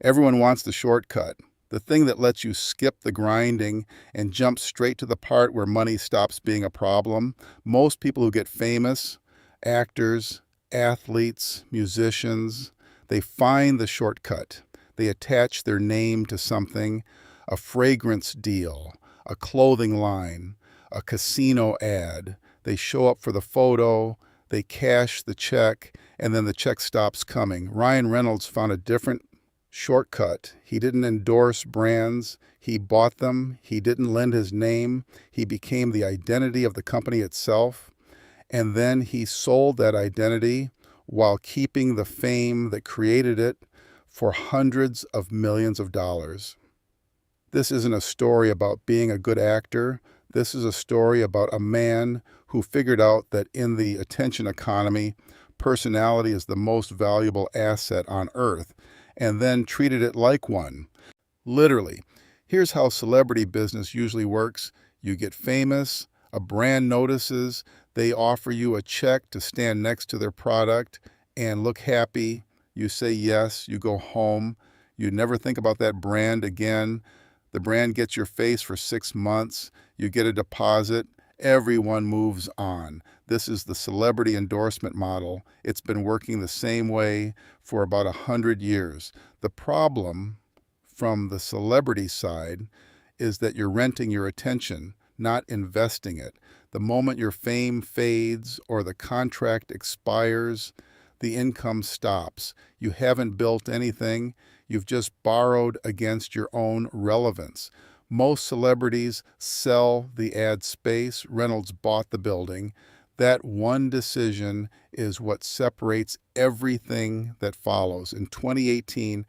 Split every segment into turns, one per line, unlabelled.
Everyone wants the shortcut, the thing that lets you skip the grinding and jump straight to the part where money stops being a problem. Most people who get famous, actors, athletes, musicians, they find the shortcut. They attach their name to something, a fragrance deal, a clothing line, a casino ad. They show up for the photo, they cash the check, and then the check stops coming. Ryan Reynolds found a different shortcut. He didn't endorse brands. He bought them. He didn't lend his name. He became the identity of the company itself. And then he sold that identity while keeping the fame that created it for hundreds of millions of dollars. This isn't a story about being a good actor. This is a story about a man who figured out that in the attention economy, personality is the most valuable asset on earth, and then treated it like one. Literally, here's how celebrity business usually works. You get famous, a brand notices, they offer you a check to stand next to their product and look happy. You say yes, you go home. You never think about that brand again. The brand gets your face for 6 months. You get a deposit. Everyone moves on. This is the celebrity endorsement model. It's been working the same way for about 100 years. The problem from the celebrity side is that you're renting your attention, not investing it. The moment your fame fades or the contract expires, the income stops. You haven't built anything. You've just borrowed against your own relevance. Most celebrities sell the ad space. Reynolds bought the building. That one decision is what separates everything that follows. In 2018,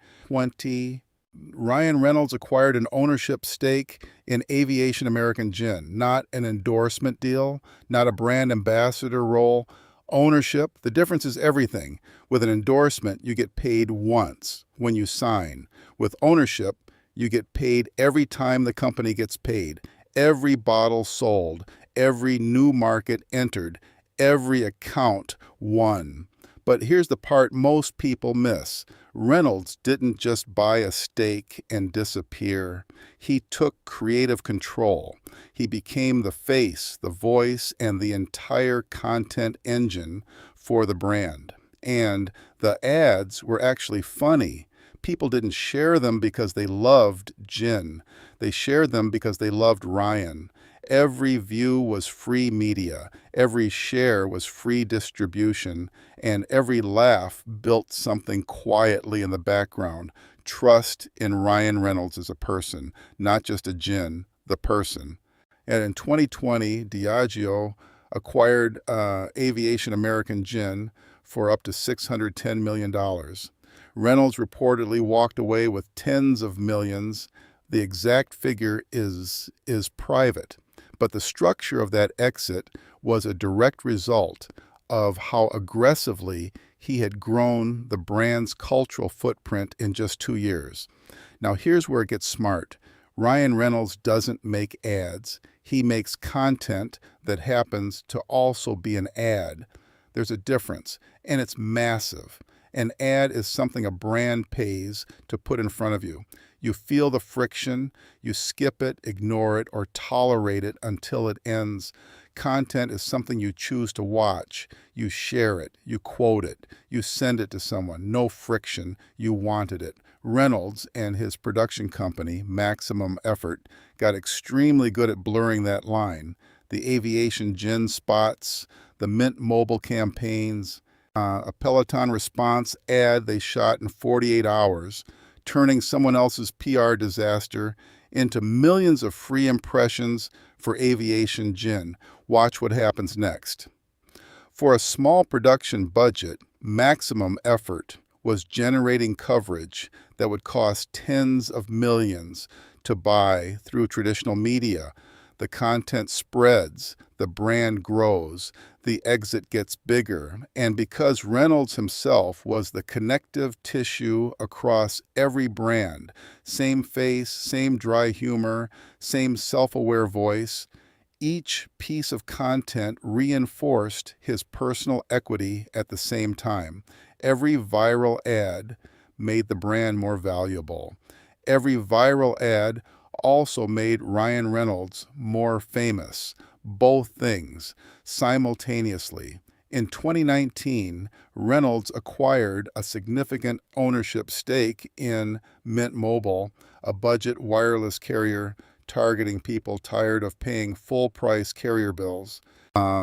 Ryan Reynolds acquired an ownership stake in Aviation American Gin, not an endorsement deal, not a brand ambassador role. Ownership, the difference is everything. With an endorsement, you get paid once when you sign. With ownership, you get paid every time the company gets paid, every bottle sold, every new market entered, every account won. But here's the part most people miss. Reynolds didn't just buy a stake and disappear. He took creative control. He became the face, the voice, and the entire content engine for the brand. And the ads were actually funny. People didn't share them because they loved gin. They shared them because they loved Ryan. Every view was free media, every share was free distribution, and every laugh built something quietly in the background. Trust in Ryan Reynolds as a person, not just a gin, the person. And in 2020, Diageo acquired Aviation American Gin for up to $610 million. Reynolds reportedly walked away with tens of millions. The exact figure is private, but the structure of that exit was a direct result of how aggressively he had grown the brand's cultural footprint in just 2 years. Now, here's where it gets smart. Ryan Reynolds doesn't make ads. He makes content that happens to also be an ad. There's a difference, and it's massive. An ad is something a brand pays to put in front of you. You feel the friction, you skip it, ignore it, or tolerate it until it ends. Content is something you choose to watch. You share it, you quote it, you send it to someone. No friction, you wanted it. Reynolds and his production company, Maximum Effort, got extremely good at blurring that line. The Aviation Gin spots, the Mint mobile campaigns, a Peloton response ad they shot in 48 hours, turning someone else's PR disaster into millions of free impressions for Aviation Gin. Watch what happens next. For a small production budget, Maximum Effort was generating coverage that would cost tens of millions to buy through traditional media. The content spreads, the brand grows, the exit gets bigger, and because Reynolds himself was the connective tissue across every brand, same face, same dry humor, same self-aware voice, each piece of content reinforced his personal equity at the same time. Every viral ad made the brand more valuable. Every viral ad also made Ryan Reynolds more famous. Both things simultaneously. In 2019, Reynolds acquired a significant ownership stake in Mint Mobile, a budget wireless carrier targeting people tired of paying full-price carrier bills.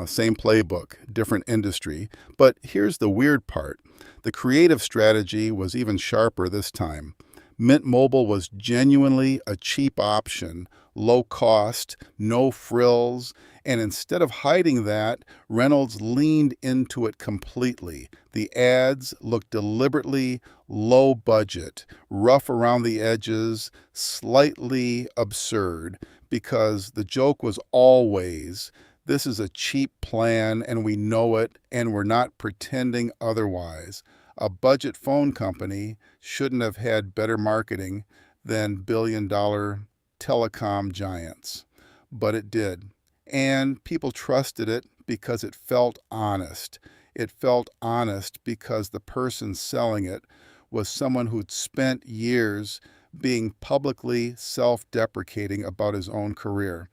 Same playbook, different industry. But here's the weird part. The creative strategy was even sharper this time. Mint Mobile was genuinely a cheap option, low cost, no frills, and instead of hiding that, Reynolds leaned into it completely. The ads looked deliberately low budget, rough around the edges, slightly absurd, because the joke was always, this is a cheap plan and we know it and we're not pretending otherwise. A budget phone company shouldn't have had better marketing than billion-dollar telecom giants, but it did. And people trusted it because it felt honest. It felt honest because the person selling it was someone who'd spent years being publicly self-deprecating about his own career.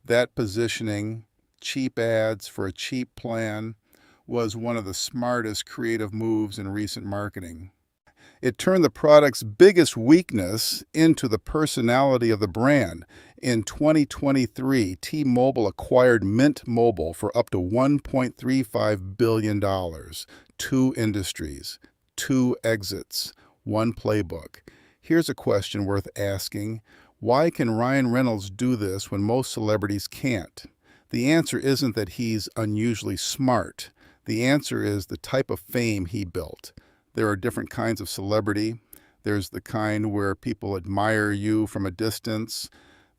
That positioning, cheap ads for a cheap plan, was one of the smartest creative moves in recent marketing. It turned the product's biggest weakness into the personality of the brand. In 2023, T-Mobile acquired Mint Mobile for up to $1.35 billion. Two industries, two exits, one playbook. Here's a question worth asking. Why can Ryan Reynolds do this when most celebrities can't? The answer isn't that he's unusually smart. The answer is the type of fame he built. There are different kinds of celebrity. There's the kind where people admire you from a distance,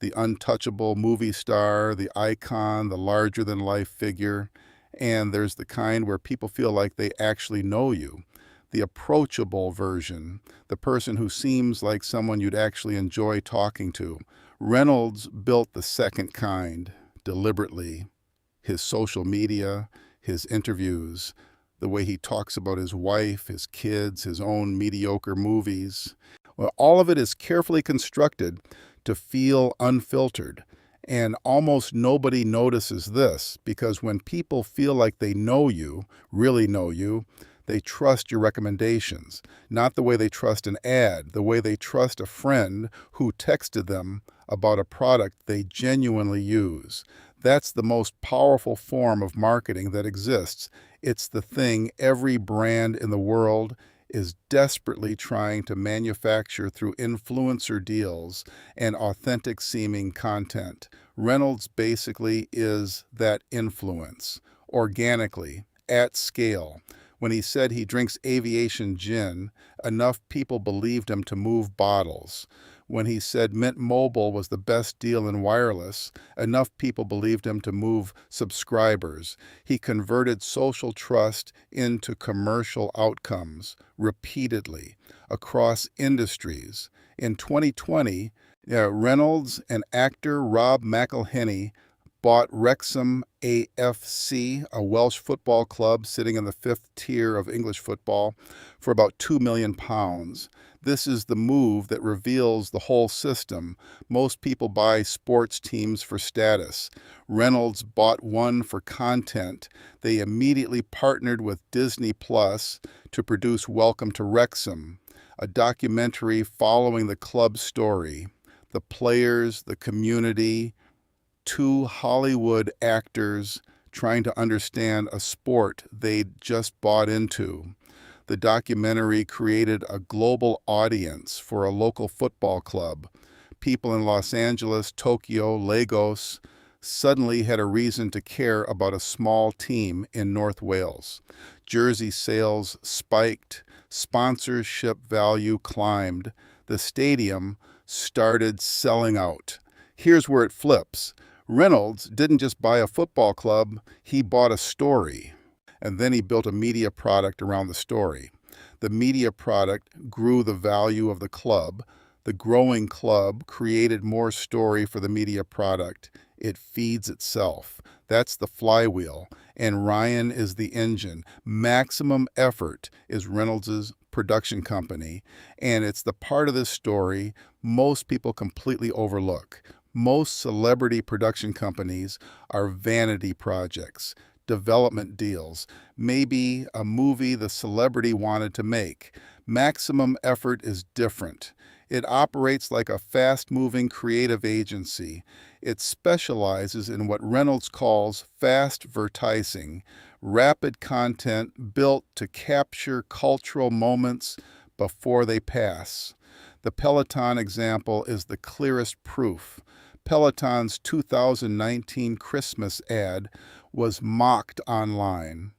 the untouchable movie star, the icon, the larger-than-life figure. And there's the kind where people feel like they actually know you, the approachable version, the person who seems like someone you'd actually enjoy talking to. Reynolds built the second kind deliberately. His social media, his interviews, the way he talks about his wife, his kids, his own mediocre movies. Well, all of it is carefully constructed to feel unfiltered. And almost nobody notices this because when people feel like they know you, really know you, they trust your recommendations, not the way they trust an ad, the way they trust a friend who texted them about a product they genuinely use. That's the most powerful form of marketing that exists. It's the thing every brand in the world is desperately trying to manufacture through influencer deals and authentic-seeming content. Reynolds basically is that influence, organically, at scale. When he said he drinks Aviation Gin, enough people believed him to move bottles. When he said Mint Mobile was the best deal in wireless, enough people believed him to move subscribers. He converted social trust into commercial outcomes repeatedly across industries. In 2020, Reynolds and actor Rob McElhenney bought Wrexham AFC, a Welsh football club sitting in the fifth tier of English football, for about £2 million. This is the move that reveals the whole system. Most people buy sports teams for status. Reynolds bought one for content. They immediately partnered with Disney Plus to produce Welcome to Wrexham, a documentary following the club's story, the players, the community, two Hollywood actors trying to understand a sport they'd just bought into. The documentary created a global audience for a local football club. People in Los Angeles, Tokyo, Lagos suddenly had a reason to care about a small team in North Wales. Jersey sales spiked, sponsorship value climbed. The stadium started selling out. Here's where it flips. Reynolds didn't just buy a football club, he bought a story. And then he built a media product around the story. The media product grew the value of the club. The growing club created more story for the media product. It feeds itself. That's the flywheel. And Ryan is the engine. Maximum effort is Reynolds's production company, and it's the part of this story most people completely overlook. Most celebrity production companies are vanity projects, development deals, maybe a movie the celebrity wanted to make. Maximum Effort is different. It operates like a fast-moving creative agency. It specializes in what Reynolds calls fast vertising, rapid content built to capture cultural moments before they pass. The Peloton example is the clearest proof. Peloton's 2019 Christmas ad was mocked online.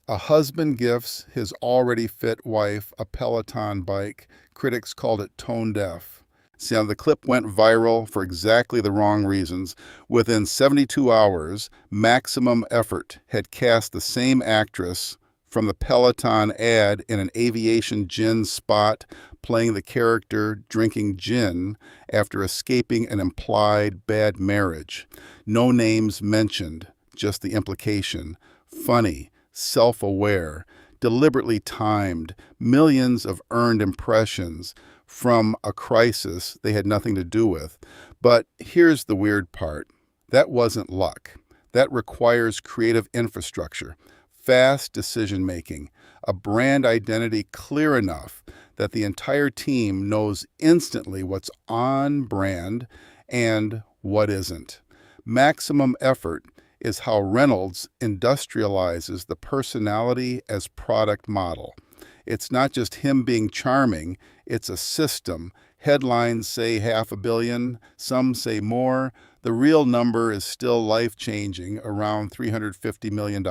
A husband gifts his already fit wife a Peloton bike. Critics called it tone deaf. See, now the clip went viral for exactly the wrong reasons. Within 72 hours, Maximum Effort had cast the same actress from the Peloton ad in an Aviation Gin spot, playing the character drinking gin after escaping an implied bad marriage. No names mentioned, just the implication. Funny, self-aware, deliberately timed, millions of earned impressions from a crisis they had nothing to do with. But here's the weird part. That wasn't luck. That requires creative infrastructure, fast decision-making, a brand identity clear enough that the entire team knows instantly what's on brand and what isn't. Maximum Effort is how Reynolds industrializes the personality as product model. It's not just him being charming, it's a system. Headlines say 500 million, some say more. The real number is still life-changing, around $350 million.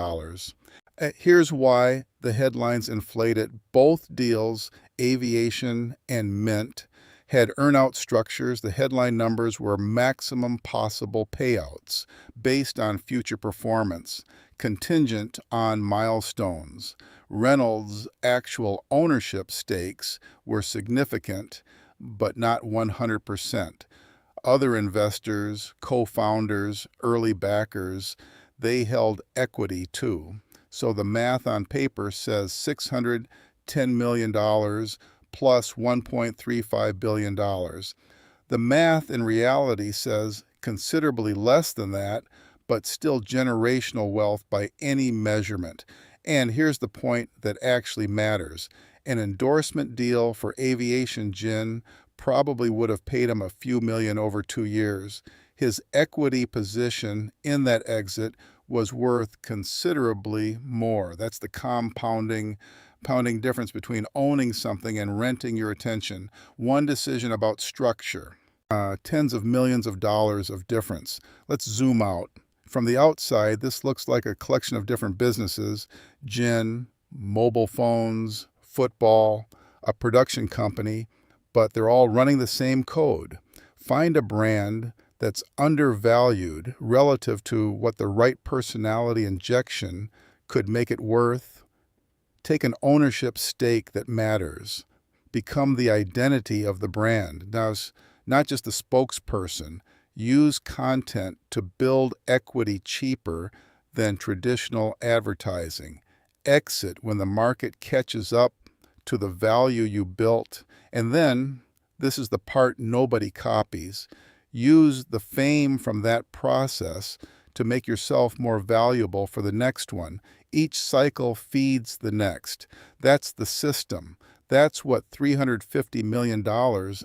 Here's why the headlines inflate it. Both deals, Aviation and Mint, had earn-out structures. The headline numbers were maximum possible payouts based on future performance, contingent on milestones. Reynolds' actual ownership stakes were significant, but not 100%. Other investors, co-founders, early backers, they held equity too. So the math on paper says $610 million plus $1.35 billion. The math in reality says considerably less than that, but still generational wealth by any measurement. And here's the point that actually matters. An endorsement deal for Aviation Gin probably would have paid him a few million over 2 years. His equity position in that exit was worth considerably more. That's the compounding difference between owning something and renting your attention. One decision about structure, tens of millions of dollars of difference. Let's zoom out. From the outside, this looks like a collection of different businesses: gin, mobile phones, football, a production company, but they're all running the same code. Find a brand that's undervalued relative to what the right personality injection could make it worth. Take an ownership stake that matters. Become the identity of the brand. Now, it's not just the spokesperson. Use content to build equity cheaper than traditional advertising. Exit when the market catches up to the value you built. And then, this is the part nobody copies, use the fame from that process to make yourself more valuable for the next one. Each cycle feeds the next. That's the system. That's what $350 million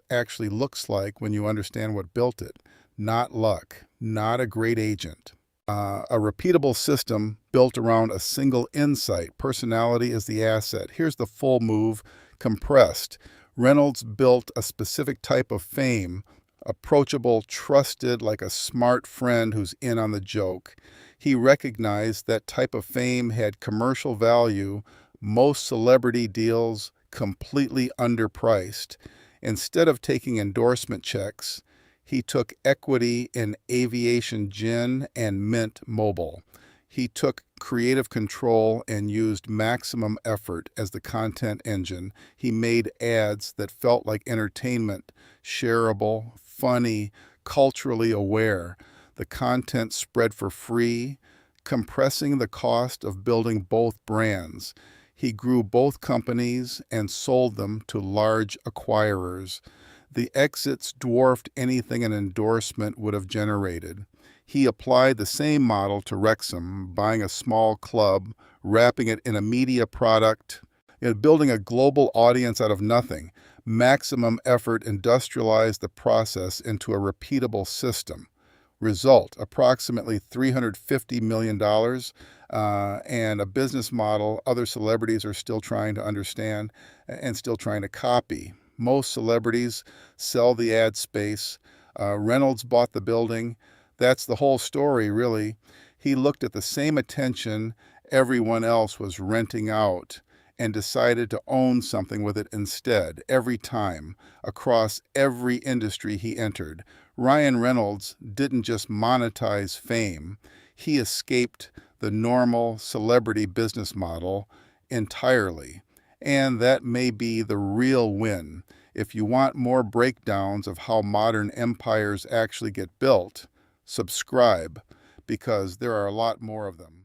actually looks like when you understand what built it. Not luck, not a great agent. A repeatable system built around a single insight. Personality is the asset. Here's the full move, compressed. Reynolds built a specific type of fame, approachable, trusted, like a smart friend who's in on the joke. He recognized that type of fame had commercial value, most celebrity deals completely underpriced. Instead of taking endorsement checks, he took equity in Aviation Gin and Mint Mobile. He took creative control and used Maximum Effort as the content engine. He made ads that felt like entertainment, shareable, funny, culturally aware. The content spread for free, compressing the cost of building both brands. He grew both companies and sold them to large acquirers. The exits dwarfed anything an endorsement would have generated. He applied the same model to Wrexham, buying a small club, wrapping it in a media product, building a global audience out of nothing. Maximum effort industrialized the process into a repeatable system. Result, approximately $350 million, and a business model other celebrities are still trying to understand and still trying to copy. Most celebrities sell the ad space. Reynolds bought the building. That's the whole story, really. He looked at the same attention everyone else was renting out and decided to own something with it instead, every time, across every industry he entered. Ryan Reynolds didn't just monetize fame, he escaped the normal celebrity business model entirely. And that may be the real win. If you want more breakdowns of how modern empires actually get built, subscribe, because there are a lot more of them.